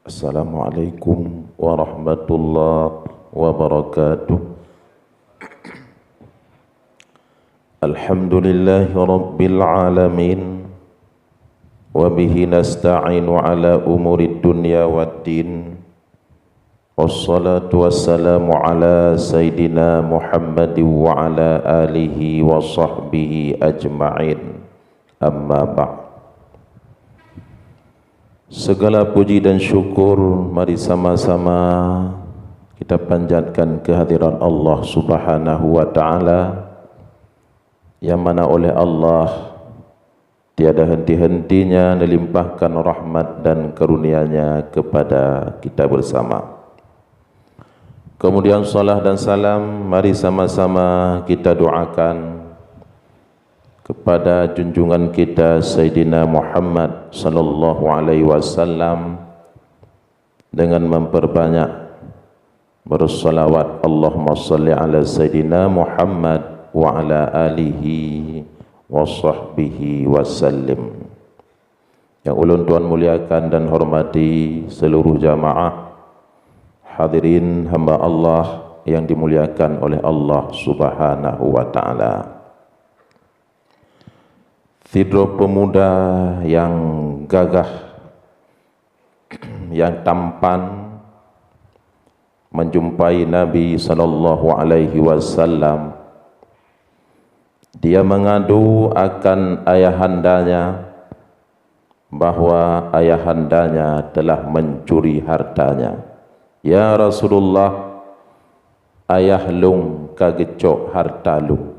Assalamualaikum warahmatullahi wabarakatuh. Alhamdulillahi rabbil alamin, wa bihi nasta'inu ala umuri dunya waddin. Wassalatu wassalamu ala sayyidina Muhammadin wa ala alihi wa sahbihi ajma'in. Amma ba'd. Segala puji dan syukur mari sama-sama kita panjatkan kehadiran Allah Subhanahu wa ta'ala, yang mana oleh Allah tiada henti-hentinya melimpahkan rahmat dan karunia-Nya kepada kita bersama. Kemudian salat dan salam mari sama-sama kita doakan kepada junjungan kita Sayyidina Muhammad sallallahu alaihi wasallam dengan memperbanyak bersalawat, Allahumma salli ala Sayyidina Muhammad wa ala alihi wa sahbihi wasallim. Yang ulun tuan muliakan dan hormati seluruh jamaah hadirin hamba Allah yang dimuliakan oleh Allah Subhanahu wa ta'ala. Tidro pemuda yang gagah, yang tampan menjumpai Nabi sallallahu alaihi wasallam. Dia mengadu akan ayahandanya bahwa ayahandanya telah mencuri hartanya. Ya Rasulullah, ayah lung kagecok harta lung.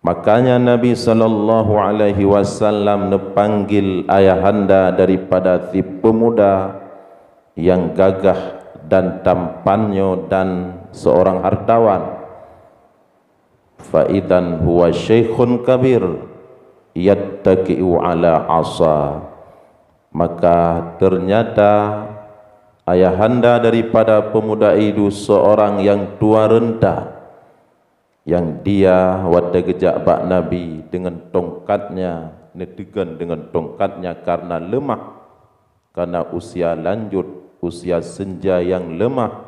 Makanya Nabi sallallahu alaihi wasallam nepanggil ayahanda daripada si pemuda yang gagah dan tampannya dan seorang hartawan. Fa idan huwa syekhun kabir yattaqi'u ala asa. Maka ternyata ayahanda daripada pemuda itu seorang yang tua renta, yang dia wada gejak bak Nabi dengan tongkatnya, netegan dengan tongkatnya karena lemah, karena usia lanjut, usia senja yang lemah.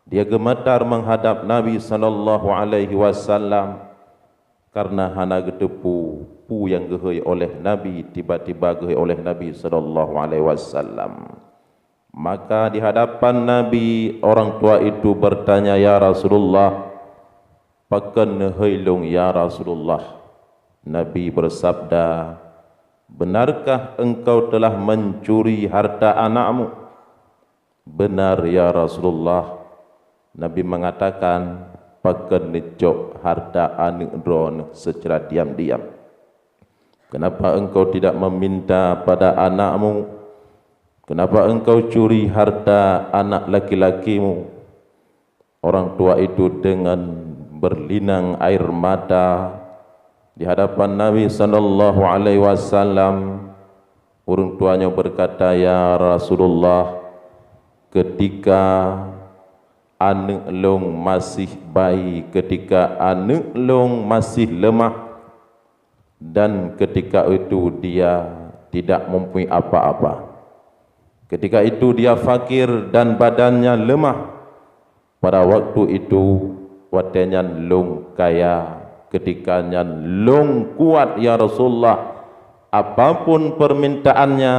Dia gemetar menghadap Nabi sallallahu alaihi wasallam karena hana gedepu pu yang gehoi oleh Nabi, tiba-tiba gehoi oleh Nabi sallallahu alaihi wasallam. Maka di hadapan Nabi orang tua itu bertanya, ya Rasulullah, pakan heilung ya Rasulullah. Nabi bersabda, benarkah engkau telah mencuri harta anakmu? Benar ya Rasulullah. Nabi mengatakan, pakan necok harta anak ron secara diam-diam. Kenapa engkau tidak meminta pada anakmu? Kenapa engkau curi harta anak laki-lakimu? Orang tua itu dengan berlinang air mata di hadapan Nabi sallallahu alaihi wasallam. Orang tuanya berkata, ya Rasulullah, ketika anak long masih bayi, ketika anak long masih lemah, dan ketika itu dia tidak mempunyai apa-apa, ketika itu dia fakir dan badannya lemah, pada waktu itu watenya long kaya, ketikanya long kuat ya Rasulullah, apapun permintaannya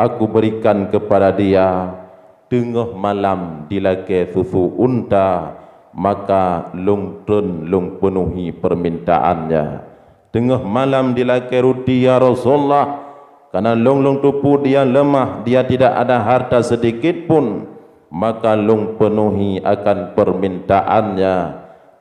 aku berikan kepada dia. Tengah malam dilake susu unta, maka long tun long penuhi permintaannya. Tengah malam dilake roti ya Rasulullah, karena long tupu dia lemah, dia tidak ada harta sedikit pun, maka long penuhi akan permintaannya.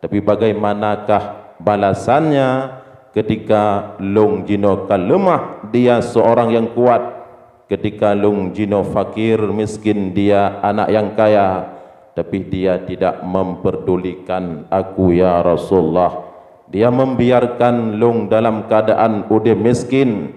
Tapi bagaimanakah balasannya ketika long jino lemah, dia seorang yang kuat. Ketika long jino fakir miskin, dia anak yang kaya, tapi dia tidak memperdulikan aku ya Rasulullah. Dia membiarkan long dalam keadaan udah miskin,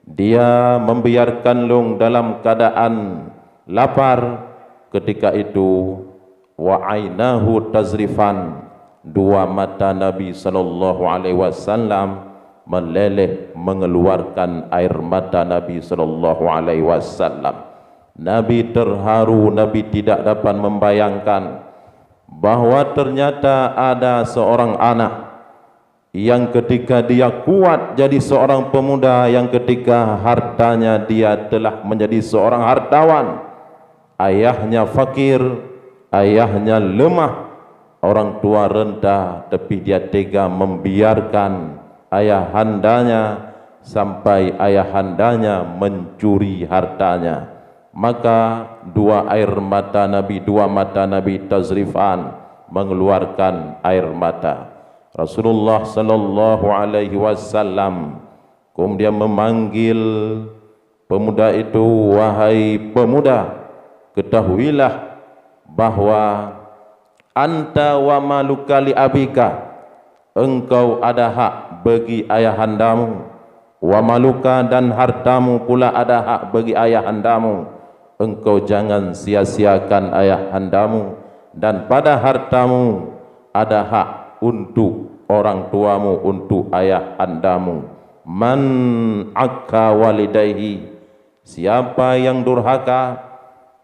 dia membiarkan long dalam keadaan lapar. Ketika itu wa ainahu tazrifan, dua mata Nabi sallallahu alaihi wasallam meleleh mengeluarkan air mata Nabi sallallahu alaihi wasallam. Nabi terharu, Nabi tidak dapat membayangkan bahwa ternyata ada seorang anak yang ketika dia kuat jadi seorang pemuda, yang ketika hartanya dia telah menjadi seorang hartawan. Ayahnya fakir, ayahnya lemah, orang tua rendah, tapi dia tega membiarkan ayahandanya sampai ayahandanya mencuri hartanya. Maka dua mata Nabi tazrifan, mengeluarkan air mata. Rasulullah sallallahu alaihi wasallam kemudian memanggil pemuda itu, wahai pemuda, ketahuilah bahwa anta wa maluka li abika, engkau ada hak bagi ayahandamu, wa maluka, dan hartamu pula ada hak bagi ayahandamu. Engkau jangan sia-siakan ayahandamu, dan pada hartamu ada hak untuk orang tuamu, untuk ayahandamu. Man akka walidayhi, siapa yang durhaka,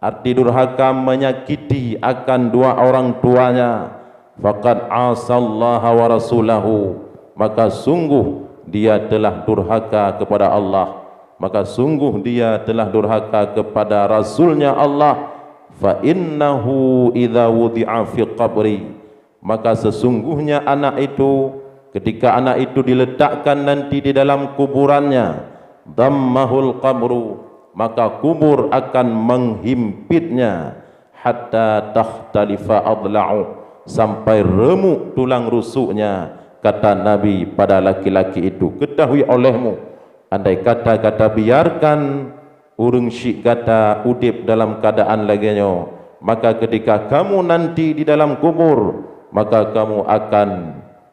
arti durhaka menyakiti akan dua orang tuanya, faqad asallaha wa rasulahu, maka sungguh dia telah durhaka kepada Allah, maka sungguh dia telah durhaka kepada Rasulnya Allah. Fa innahu idza wudi'a fi qabri, maka sesungguhnya anak itu, ketika anak itu diletakkan nanti di dalam kuburannya, dhammahul qabru, maka kubur akan menghimpitnya, hatta takhtalifa adla'u, sampai remuk tulang rusuknya. Kata Nabi pada laki-laki itu, ketahui olehmu, andai kata biarkan urung syik kata udip dalam keadaan laginya, maka ketika kamu nanti di dalam kubur, maka kamu akan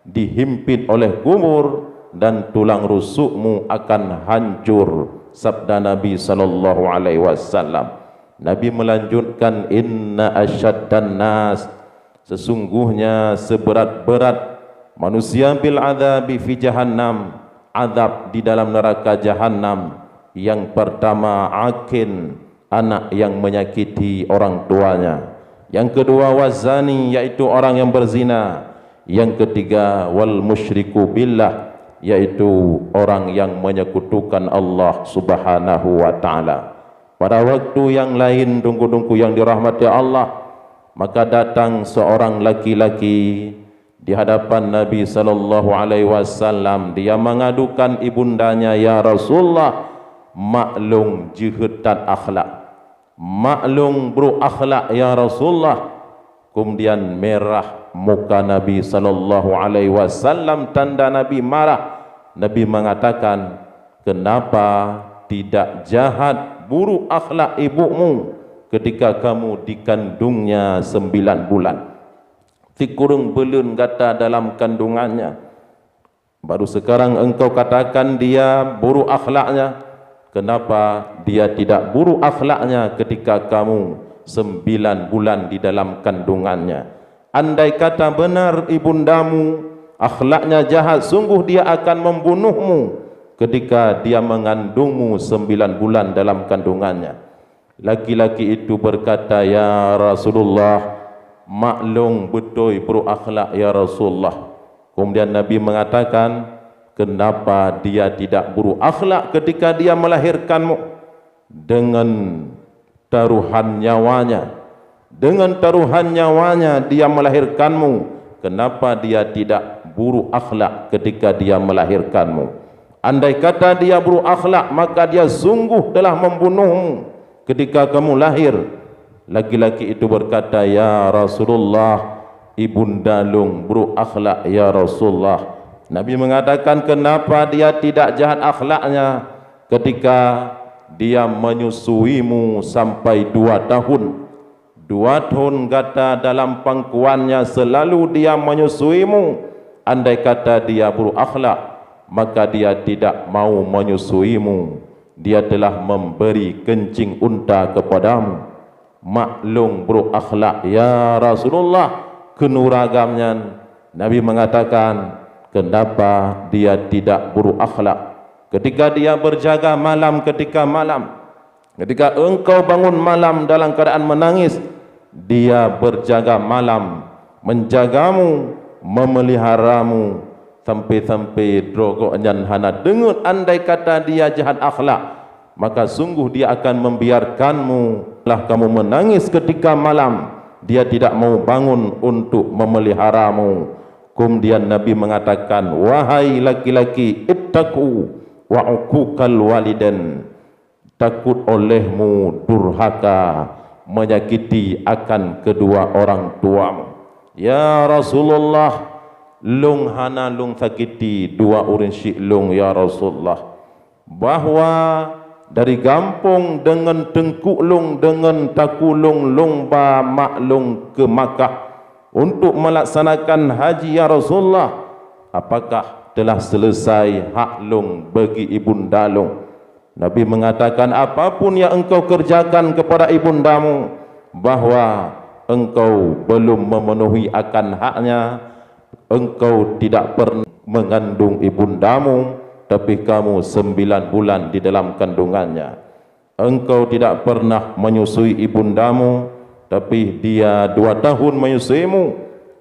dihimpit oleh kubur dan tulang rusukmu akan hancur. Sabda Nabi sallallahu alaihi wasallam. Nabi melanjutkan, inna asyaddan nas, sesungguhnya seberat-berat manusia bil adzabi fi jahannam, azab di dalam neraka jahannam. Yang pertama akin, anak yang menyakiti orang tuanya. Yang kedua wazani, yaitu orang yang berzina. Yang ketiga wal musyriku billah, yaitu orang yang menyekutukan Allah subhanahu wa ta'ala. Pada waktu yang lain, tunggu-tunggu yang dirahmati Allah, maka datang seorang laki-laki di hadapan Nabi sallallahu alaihi wasallam. Dia mengadukan ibundanya, ya Rasulullah, maklum jihutat akhlak, maklum bro akhlak ya Rasulullah. Kemudian merah muka Nabi sallallahu alaihi wasallam, tanda Nabi marah. Nabi mengatakan, kenapa tidak jahat buruk akhlak ibumu ketika kamu dikandungnya 9 bulan? Tikurung belun kata dalam kandungannya, baru sekarang engkau katakan dia buruk akhlaknya. Kenapa dia tidak buruk akhlaknya ketika kamu 9 bulan di dalam kandungannya? Andai kata benar ibundamu akhlaknya jahat, sungguh dia akan membunuhmu ketika dia mengandungmu 9 bulan dalam kandungannya. Laki-laki itu berkata, ya Rasulullah, maklum betul buruk akhlak ya Rasulullah. Kemudian Nabi mengatakan, kenapa dia tidak buruk akhlak ketika dia melahirkanmu dengan taruhan nyawanya? Dengan taruhan nyawanya dia melahirkanmu. Kenapa dia tidak buruk akhlak ketika dia melahirkanmu? Andai kata dia buruk akhlak, maka dia sungguh telah membunuhmu ketika kamu lahir. Laki-laki itu berkata, ya Rasulullah, ibunda lung buruk akhlak ya Rasulullah. Nabi mengatakan, kenapa dia tidak jahat akhlaknya ketika dia menyusuimu sampai 2 tahun. 2 tahun kata dalam pangkuannya selalu dia menyusuimu. Andai kata dia buruk akhlak, maka dia tidak mau menyusuimu. Dia telah memberi kencing unta kepadamu. Maklum buruk akhlak ya Rasulullah. Kenuragamnya Nabi mengatakan, kenapa dia tidak buruk akhlak ketika dia berjaga malam ketika malam? Ketika engkau bangun malam dalam keadaan menangis, dia berjaga malam, menjagamu, memeliharamu, sampai-sampai drogo anyan hana dengut. Andai kata dia jahat akhlak, maka sungguh dia akan membiarkanmu lah kamu menangis ketika malam. Dia tidak mau bangun untuk memeliharamu. Kemudian Nabi mengatakan, wahai laki-laki, ittaqu wa uquqal walidain, takut olehmu durhaka, menyakiti akan kedua orang tuamu. Ya Rasulullah, lung hana lung sakiti dua orang syik lung ya Rasulullah. Bahwa dari gampung dengan tengkuk lung dengan takulung lung ba maklung ke Makkah untuk melaksanakan haji ya Rasulullah. Apakah telah selesai hak lung bagi ibunda lung? Nabi mengatakan, apapun yang engkau kerjakan kepada ibundamu, bahwa engkau belum memenuhi akan haknya. Engkau tidak pernah mengandung ibundamu, tapi kamu 9 bulan di dalam kandungannya. Engkau tidak pernah menyusui ibundamu, tapi dia 2 tahun menyusuimu.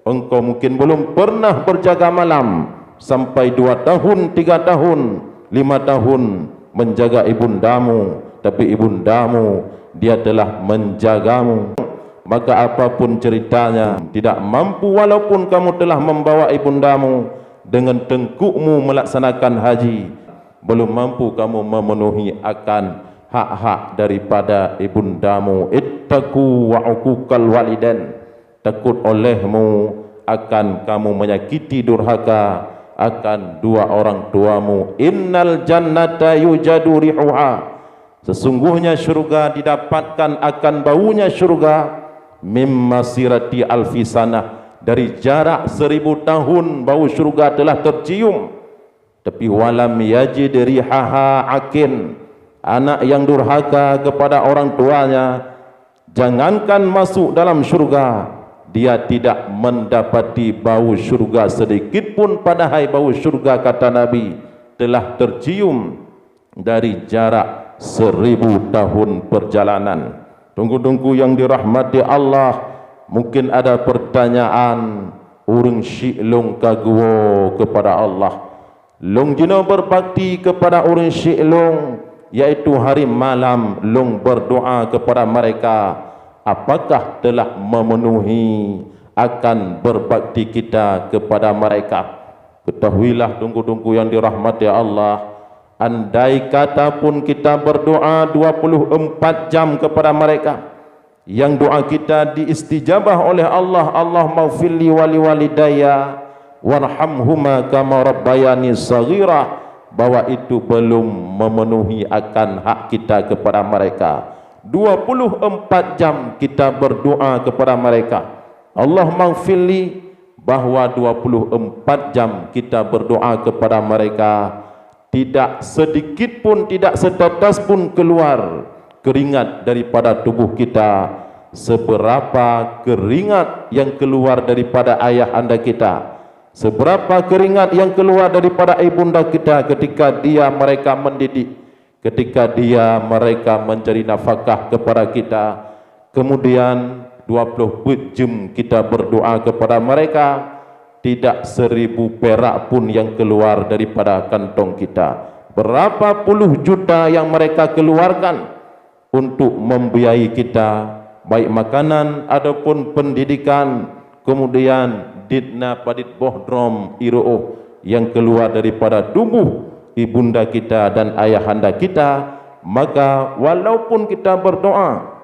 Engkau mungkin belum pernah berjaga malam sampai 2 tahun, 3 tahun, 5 tahun menjaga ibundamu, tapi ibundamu dia telah menjagamu. Maka apapun ceritanya, tidak mampu walaupun kamu telah membawa ibundamu dengan tengkukmu melaksanakan haji, belum mampu kamu memenuhi akan hak-hak daripada ibundamu. Ittaqu wa uquqal walidain, takut olehmu akan kamu menyakiti durhaka akan 2 orang tuamu. Innal jannata yujadu rihuha, sesungguhnya syurga didapatkan akan baunya syurga. Mimma sirati alfi sanah, dari jarak 1000 tahun bau syurga telah tercium. Tapi walam yajid rihaha akin, anak yang durhaka kepada orang tuanya, jangankan masuk dalam syurga, dia tidak mendapati bau syurga sedikit pun. Padahal bau syurga, kata Nabi, telah tercium dari jarak 1000 tahun perjalanan. Tunggu-tunggu yang dirahmati Allah, mungkin ada pertanyaan, urang syik long kaguo kepada Allah, long jino berbakti kepada urang syik long, yaitu hari malam long berdoa kepada mereka. Apakah telah memenuhi akan berbakti kita kepada mereka? Ketahuilah tunggu-tunggu yang dirahmati Allah, andai kata pun kita berdoa 24 jam kepada mereka, yang doa kita diistijabah oleh Allah, Allah maghfirli wali walidayya warhamhuma kama rabbayani saghira, bahwa itu belum memenuhi akan hak kita kepada mereka. 24 jam kita berdoa kepada mereka, Allah maghfirli, bahwa 24 jam kita berdoa kepada mereka, tidak sedikit pun, tidak setetes pun keluar keringat daripada tubuh kita seberapa keringat yang keluar daripada ayah anda kita, seberapa keringat yang keluar daripada ibunda kita ketika dia mereka mendidik, ketika dia mereka mencari nafkah kepada kita. Kemudian 20 jam kita berdoa kepada mereka, tidak 1000 perak pun yang keluar daripada kantong kita. Berapa puluh juta yang mereka keluarkan untuk membiayai kita, baik makanan ataupun pendidikan. Kemudian ditna padit bohdrom iro'oh yang keluar daripada tubuh ibunda kita dan ayahanda kita. Maka walaupun kita berdoa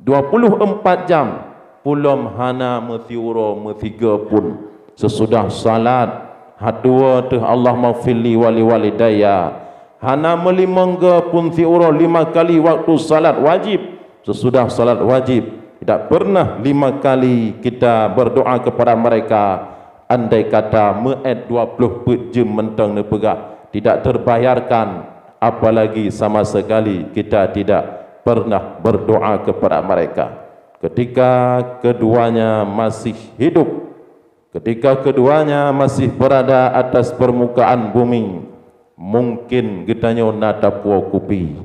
24 jam, pulom hana metiuro metiga pun, sesudah salat hadua tu Allah maghfirli wali walidayya, hana melimangga pun tiuro 5 kali waktu salat wajib. Sesudah salat wajib tidak pernah 5 kali kita berdoa kepada mereka. Andai kata meet 20 jam mentang nepegah tidak terbayarkan, apalagi sama sekali kita tidak pernah berdoa kepada mereka ketika keduanya masih hidup, ketika keduanya masih berada atas permukaan bumi. Mungkin getanya nata puau kupi,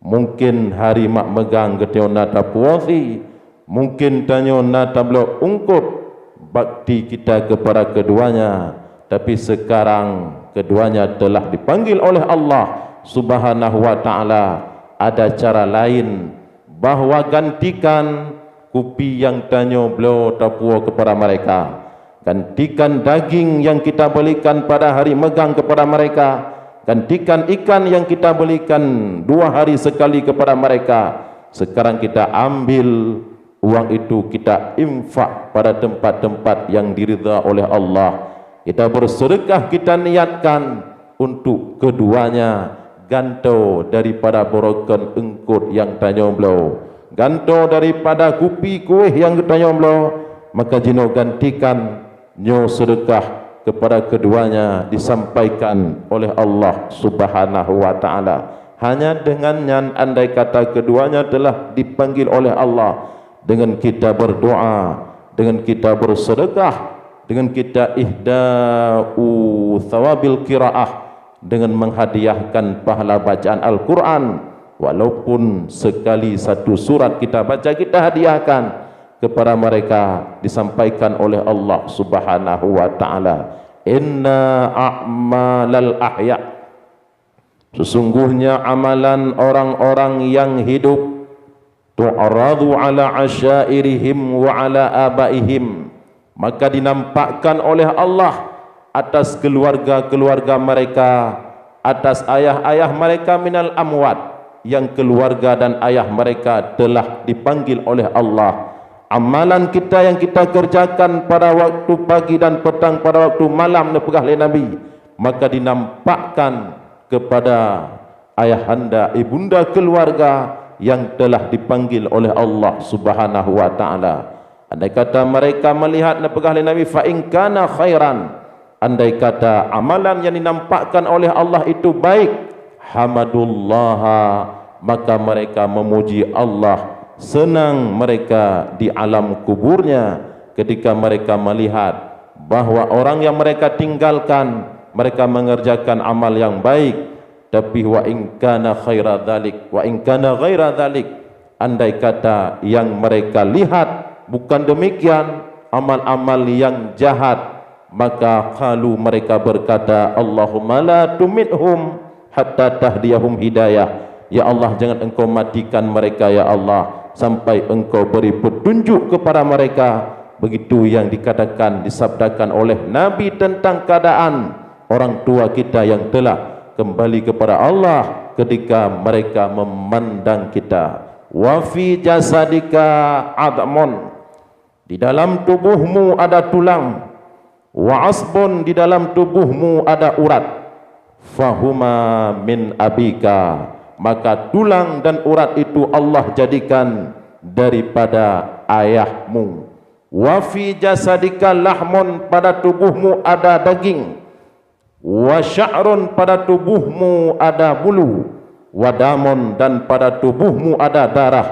mungkin hari mak megang getio nata puasi, mungkin tanyo nata belo ungkut bakti kita kepada keduanya, tapi sekarang keduanya telah dipanggil oleh Allah Subhanahu wa taala. Ada cara lain bahwa gantikan kupi yang tanyo belo tapua kepada mereka, gantikan daging yang kita belikan pada hari megang kepada mereka, gantikan ikan yang kita belikan 2 hari sekali kepada mereka. Sekarang kita ambil uang itu, kita infak pada tempat-tempat yang diridha oleh Allah. Kita bersedekah, kita niatkan untuk keduanya. Ganto daripada borokan engkut yang tanyo belo, ganto daripada kupi kuih yang tanyo belo, maka jino gantikan nyo sedekah kepada keduanya, disampaikan oleh Allah Subhanahu wa taala. Hanya dengannya, andai kata keduanya telah dipanggil oleh Allah, dengan kita berdoa, dengan kita bersedekah, dengan kita ihda'u thawabil qiraah, dengan menghadiahkan pahala bacaan Al-Quran, walaupun sekali 1 surat kita baca, kita hadiahkan kepada mereka, disampaikan oleh Allah Subhanahu wa taala. Inna a'malal ahya, sesungguhnya amalan orang-orang yang hidup, tu'radu ala asyairihim wa ala abaihim, maka dinampakkan oleh Allah atas keluarga-keluarga mereka, atas ayah-ayah mereka minal amwat, yang keluarga dan ayah mereka telah dipanggil oleh Allah. Amalan kita yang kita kerjakan pada waktu pagi dan petang, pada waktu malam nepegah oleh Nabi, maka dinampakkan kepada ayahanda, ibunda keluarga yang telah dipanggil oleh Allah Subhanahu wa taala. Andai kata mereka melihat nepegah oleh Nabi, fa in kana khairan, andai kata amalan yang dinampakkan oleh Allah itu baik, hamadullaha, maka mereka memuji Allah. Senang mereka di alam kuburnya ketika mereka melihat bahwa orang yang mereka tinggalkan, mereka mengerjakan amal yang baik. Tapi wa in kana khaira dzalik wa in kana ghaira dzalik, andai kata yang mereka lihat bukan demikian, amal-amal yang jahat, maka qalu, mereka berkata, Allahumma la tumithum hatta tahdiyahum hidayah. Ya Allah, jangan engkau matikan mereka ya Allah, sampai engkau beri petunjuk kepada mereka. Begitu yang dikatakan, disabdakan oleh Nabi tentang keadaan orang tua kita yang telah kembali kepada Allah ketika mereka memandang kita. Wa fi jasadika admun, di dalam tubuhmu ada tulang. Wa asbun, di dalam tubuhmu ada urat. Fahuma min abika, maka tulang dan urat itu Allah jadikan daripada ayahmu. Wa fi jasadika lahmun, pada tubuhmu ada daging. Wa sya'run, pada tubuhmu ada bulu. Wa damun, dan pada tubuhmu ada darah.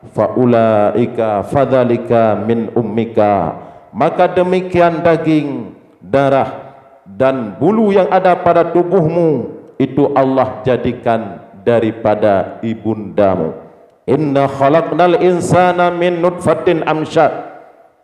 Fa ulaika fadzalika min ummika, maka demikian daging, darah dan bulu yang ada pada tubuhmu itu Allah jadikan daripada ibundamu. Inna khalaqnal insana min nutfatin amsyad,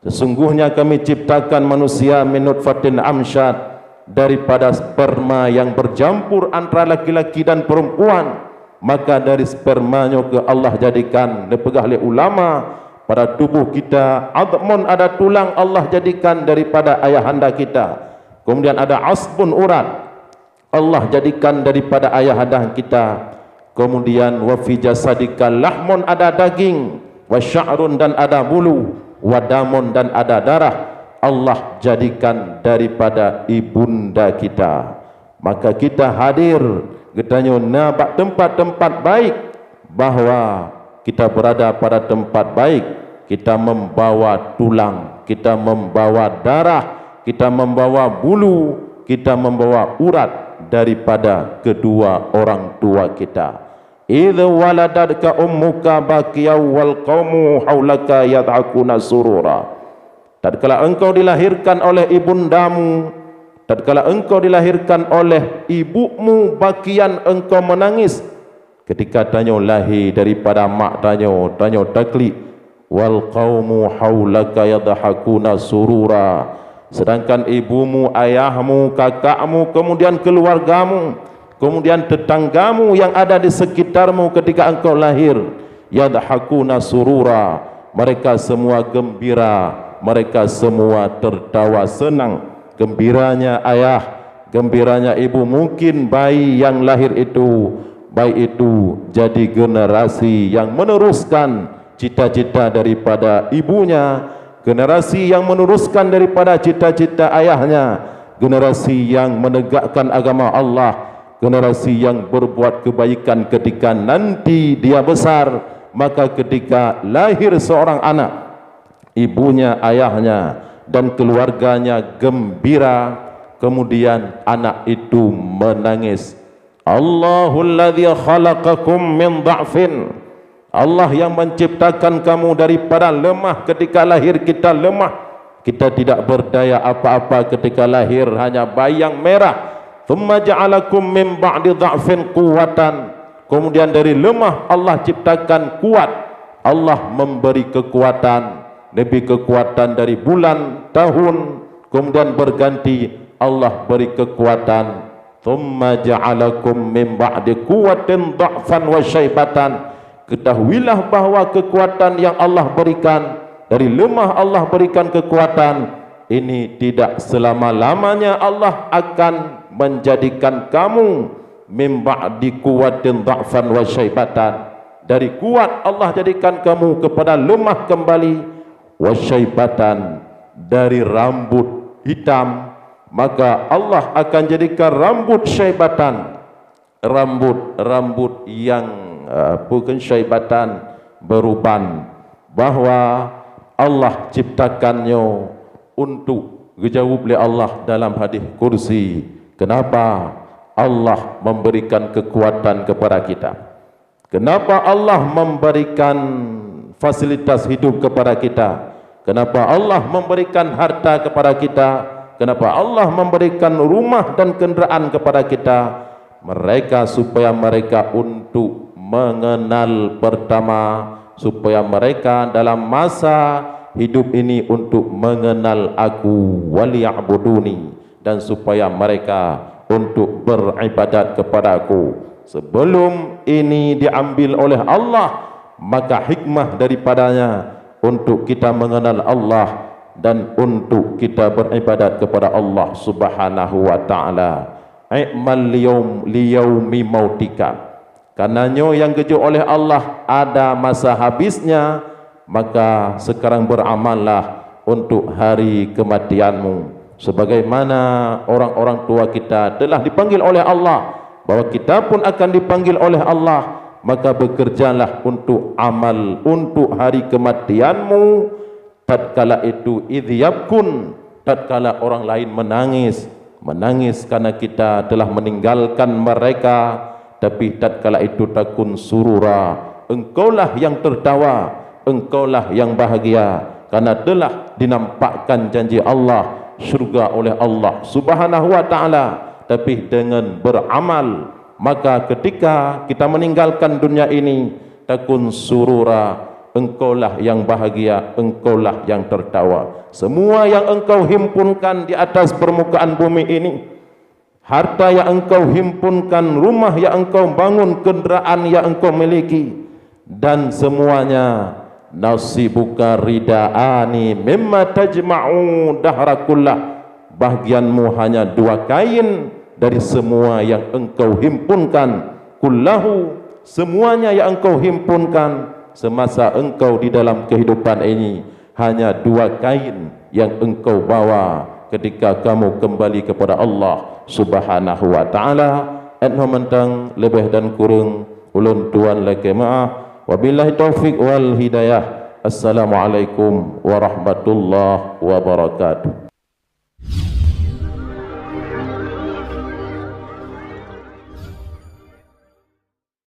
sesungguhnya kami ciptakan manusia min nutfatin amsyad, daripada sperma yang bercampur antara laki-laki dan perempuan. Maka dari spermanya ke Allah jadikan, dipegah oleh ulama, pada tubuh kita admun, ada tulang, Allah jadikan daripada ayahanda kita. Kemudian ada asbun, urat, Allah jadikan daripada ayahanda kita. Kemudian wa fi jasadika lahmun, ada daging. Wa sya'run, dan ada bulu. Wa damun, dan ada darah, Allah jadikan daripada ibunda kita. Maka kita hadir, kita nampak tempat-tempat baik, bahwa kita berada pada tempat baik. Kita membawa tulang, kita membawa darah, kita membawa bulu, kita membawa urat daripada kedua orang tua kita. Idza waladatka ummuka baqiyaw wal qaumu haulaka yad'akuna surura, tatkala engkau dilahirkan oleh ibundamu, tatkala engkau dilahirkan oleh ibumu, bagian engkau menangis, Ketika tanyo lahir daripada mak tanyo taklid, wal qaumu haulaka yadhakuna surura. Sedangkan ibumu, ayahmu, kakakmu, kemudian keluargamu, kemudian tetanggamu yang ada di sekitarmu ketika engkau lahir, yadhakuna surura, mereka semua gembira, mereka semua tertawa senang. Gembiranya ayah, gembiranya ibu. Mungkin bayi yang lahir itu, bayi itu jadi generasi yang meneruskan cita-cita daripada ibunya, generasi yang meneruskan daripada cita-cita ayahnya, generasi yang menegakkan agama Allah, generasi yang berbuat kebaikan ketika nanti dia besar. Maka ketika lahir seorang anak, ibunya, ayahnya dan keluarganya gembira, kemudian anak itu menangis. Allahul ladzi khalaqakum min dha'fin, Allah yang menciptakan kamu daripada lemah. Ketika lahir kita lemah, kita tidak berdaya apa-apa ketika lahir, hanya bayi yang merah. Thumma ja'alakum min ba'di dha'fin quwwatan, kemudian dari lemah Allah ciptakan kuat. Allah memberi kekuatan, lebih kekuatan dari bulan, tahun, kemudian berganti Allah beri kekuatan. Thumma ja'alakum min ba'di quwwatin dha'fan wa syaibatan. Ketahuilah bahawa kekuatan yang Allah berikan, dari lemah Allah berikan kekuatan. Ini tidak selama-lamanya Allah akan menjadikan kamu min ba'di quwwatin dha'fan wa syaibatan. Dari kuat Allah jadikan kamu kepada lemah kembali. Wa syaibatan, dari rambut hitam, maka Allah akan jadikan rambut syaibatan, rambut yang bukan syaibatan, beruban. Bahwa Allah ciptakannya untuk dijawab oleh Allah dalam hadis kursi. Kenapa Allah memberikan kekuatan kepada kita? Kenapa Allah memberikan fasilitas hidup kepada kita? Kenapa Allah memberikan harta kepada kita? Kenapa Allah memberikan rumah dan kenderaan kepada kita? Mereka supaya mereka untuk mengenal pertama, supaya mereka dalam masa hidup ini untuk mengenal aku, waliya'buduni, dan supaya mereka untuk beribadat kepada aku. Sebelum ini diambil oleh Allah, maka hikmah daripadanya untuk kita mengenal Allah dan untuk kita beribadat kepada Allah Subhanahu wa ta'ala. I'mal liyaumi mautika, karenanya yang keju oleh Allah ada masa habisnya, maka sekarang beramallah untuk hari kematianmu. Sebagaimana orang-orang tua kita telah dipanggil oleh Allah, bahwa kita pun akan dipanggil oleh Allah, maka bekerjalah untuk amal untuk hari kematianmu. Tatkala itu idhyabkun, tatkala orang lain menangis karena kita telah meninggalkan mereka, tapi tatkala itu takun surura, engkaulah yang tertawa, engkaulah yang bahagia, karena telah dinampakkan janji Allah syurga oleh Allah Subhanahu wa ta'ala. Tapi dengan beramal, maka ketika kita meninggalkan dunia ini, takun surura, engkaulah yang bahagia, engkaulah yang tertawa. Semua yang engkau himpunkan di atas permukaan bumi ini, harta yang engkau himpunkan, rumah yang engkau bangun, kenderaan yang engkau miliki, dan semuanya nasibuka ridaani mimma tajma'u dahrakullah, bahagianmu hanya 2 kain dari semua yang engkau himpunkan. Kullahu, semuanya yang engkau himpunkan semasa engkau di dalam kehidupan ini, hanya 2 kain yang engkau bawa ketika kamu kembali kepada Allah Subhanahu wa ta'ala. Enho mentang lebih dan kurang ulun tuan leke maaf. Wabillahi taufiq wal hidayah. Assalamualaikum warahmatullahi wabarakatuh.